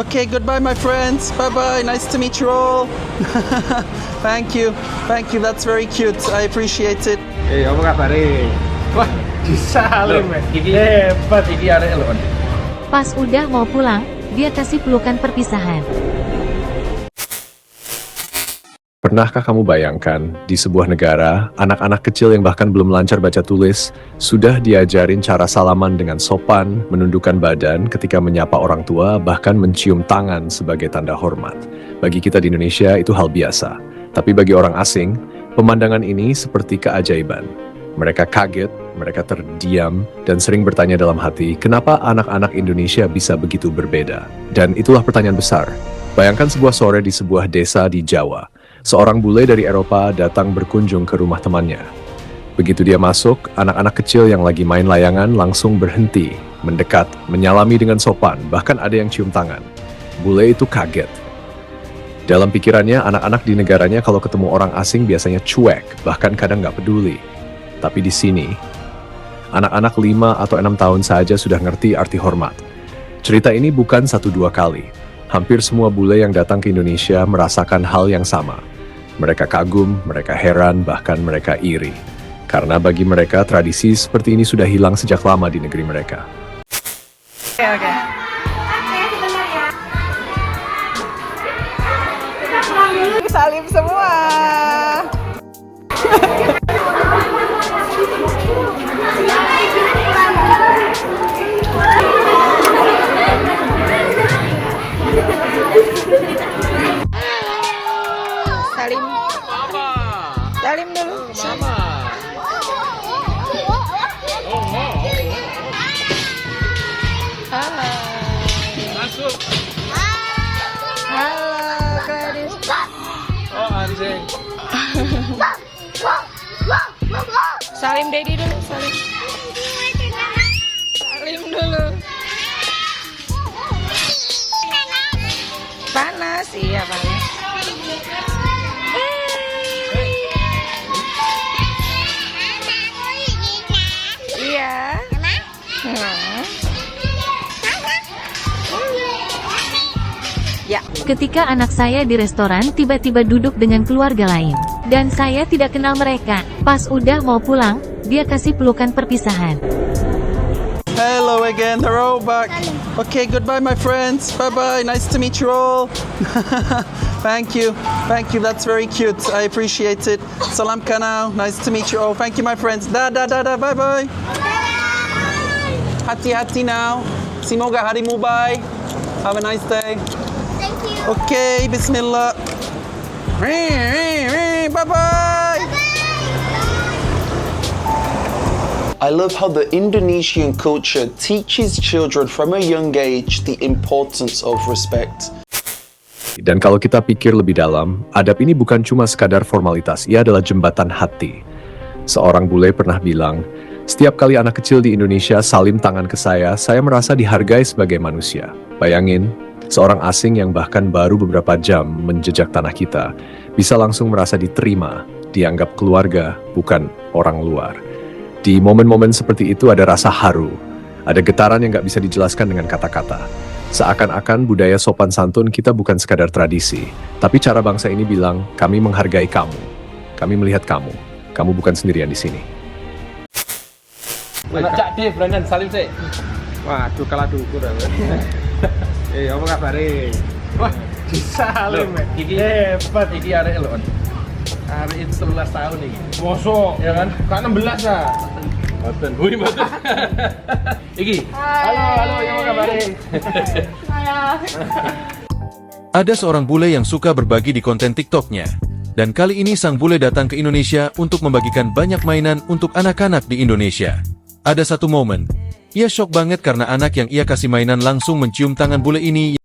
Okay, goodbye, my friends. Bye bye. Nice to meet you all. Thank you. Thank you. That's very cute. I appreciate it. Apa kabar? Wah, disalim ya. Hebat. Iki arek lho. Pas udah mau pulang, dia kasih pelukan perpisahan. Pernahkah kamu bayangkan, di sebuah negara, anak-anak kecil yang bahkan belum lancar baca tulis, sudah diajarin cara salaman dengan sopan, menundukkan badan ketika menyapa orang tua, bahkan mencium tangan sebagai tanda hormat. Bagi kita di Indonesia, itu hal biasa. Tapi bagi orang asing, pemandangan ini seperti keajaiban. Mereka kaget, mereka terdiam, dan sering bertanya dalam hati, kenapa anak-anak Indonesia bisa begitu berbeda? Dan itulah pertanyaan besar. Bayangkan sebuah sore di sebuah desa di Jawa. Seorang bule dari Eropa datang berkunjung ke rumah temannya. Begitu dia masuk, anak-anak kecil yang lagi main layangan langsung berhenti, mendekat, menyalami dengan sopan, bahkan ada yang cium tangan. Bule itu kaget. Dalam pikirannya, anak-anak di negaranya kalau ketemu orang asing biasanya cuek, bahkan kadang nggak peduli. Tapi di sini, anak-anak 5 atau 6 tahun saja sudah ngerti arti hormat. Cerita ini bukan 1-2 kali. Hampir semua bule yang datang ke Indonesia merasakan hal yang sama. Mereka kagum, mereka heran, bahkan mereka iri. Karena bagi mereka, tradisi seperti ini sudah hilang sejak lama di negeri mereka. Oke. Salim semua. Salim. Salim dulu. Halo. Masuk. Halo, Gadis. Oh, anjing. Salim Dedi dulu, salim. Salim dulu. Panas, iya panas. Iya. Ya. Ketika anak saya di restoran tiba-tiba duduk dengan keluarga lain. Dan saya tidak kenal mereka. Pas udah mau pulang, dia kasih pelukan perpisahan. Hello again. They're all back. Okay, goodbye, my friends. Bye bye. Nice to meet you all. Thank you. Thank you. That's very cute. I appreciate it. Salam kanal. Nice to meet you all. Thank you, my friends. Da. Bye bye. Hati-hati now. Semoga harimu baik. Have a nice day. Okay, bismillah. Bye-bye. I love how the Indonesian culture teaches children from a young age the importance of respect. Dan kalau kita pikir lebih dalam, adab ini bukan cuma sekadar formalitas, ia adalah jembatan hati. Seorang bule pernah bilang, setiap kali anak kecil di Indonesia salim tangan ke saya merasa dihargai sebagai manusia. Bayangin, seorang asing yang bahkan baru beberapa jam menjejak tanah kita, bisa langsung merasa diterima, dianggap keluarga, bukan orang luar. Di momen-momen seperti itu ada rasa haru, ada getaran yang gak bisa dijelaskan dengan kata-kata. Seakan-akan budaya sopan santun kita bukan sekadar tradisi, tapi cara bangsa ini bilang, kami menghargai kamu, kami melihat kamu bukan sendirian di sini. Anak Cak Dev, Brandon, salim sih. Waduh, kalah dukur. Apa kabar? Wah, disalim ya. Iki hebat. Iki arek lho. Arek itu 13 tahun iki. Mosok, ya kan? Kan 16 ya. Boten. Wih, boten. Iki. Halo, apa kabar? Ada seorang bule yang suka berbagi di konten TikTok-nya. Dan kali ini sang bule datang ke Indonesia untuk membagikan banyak mainan untuk anak-anak di Indonesia. Ada satu momen, ia shock banget karena anak yang ia kasih mainan langsung mencium tangan bule ini.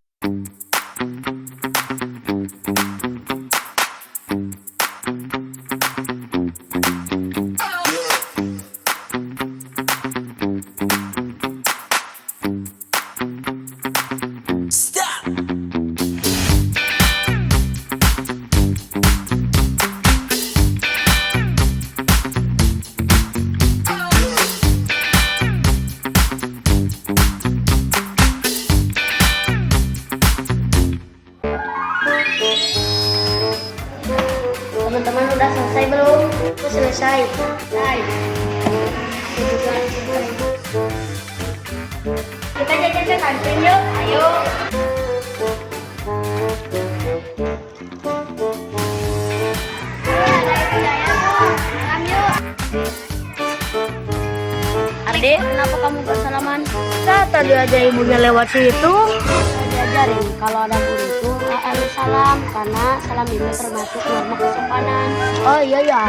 Selesai belum? Aku selesai. Kita jajan ke kantin yuk. Ayo. Arde, kenapa kamu gak salaman? Tadi aja ibunya lewat situ. Diajarin kalau ada guru itu harus salam karena salam itu termasuk norma kesopanan. Oh iya ya,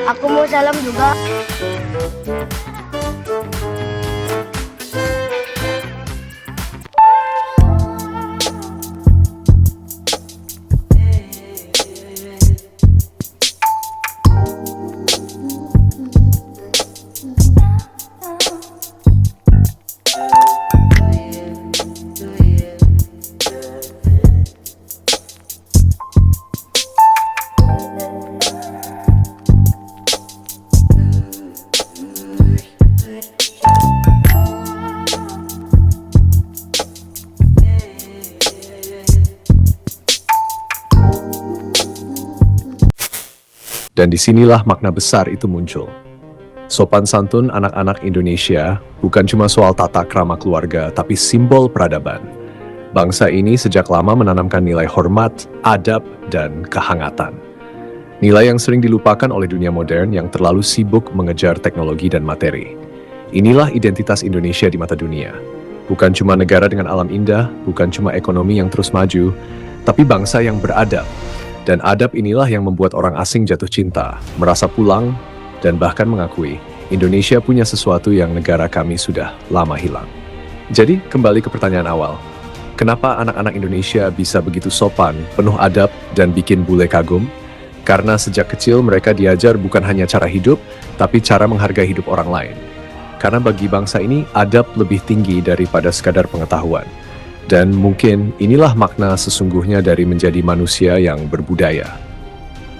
aku mau salam juga. Dan disinilah makna besar itu muncul. Sopan santun anak-anak Indonesia bukan cuma soal tata krama keluarga, tapi simbol peradaban. Bangsa ini sejak lama menanamkan nilai hormat, adab, dan kehangatan. Nilai yang sering dilupakan oleh dunia modern yang terlalu sibuk mengejar teknologi dan materi. Inilah identitas Indonesia di mata dunia. Bukan cuma negara dengan alam indah, bukan cuma ekonomi yang terus maju, tapi bangsa yang beradab. Dan adab inilah yang membuat orang asing jatuh cinta, merasa pulang, dan bahkan mengakui Indonesia punya sesuatu yang negara kami sudah lama hilang. Jadi, kembali ke pertanyaan awal. Kenapa anak-anak Indonesia bisa begitu sopan, penuh adab, dan bikin bule kagum? Karena sejak kecil mereka diajar bukan hanya cara hidup, tapi cara menghargai hidup orang lain. Karena bagi bangsa ini, adab lebih tinggi daripada sekadar pengetahuan. Dan mungkin inilah makna sesungguhnya dari menjadi manusia yang berbudaya.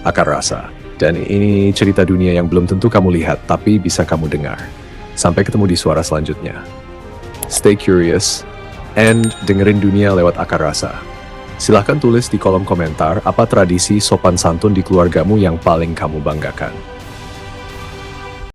Akar rasa. Dan ini cerita dunia yang belum tentu kamu lihat, tapi bisa kamu dengar. Sampai ketemu di suara selanjutnya. Stay curious, and dengerin dunia lewat akar rasa. Silahkan tulis di kolom komentar apa tradisi sopan santun di keluargamu yang paling kamu banggakan.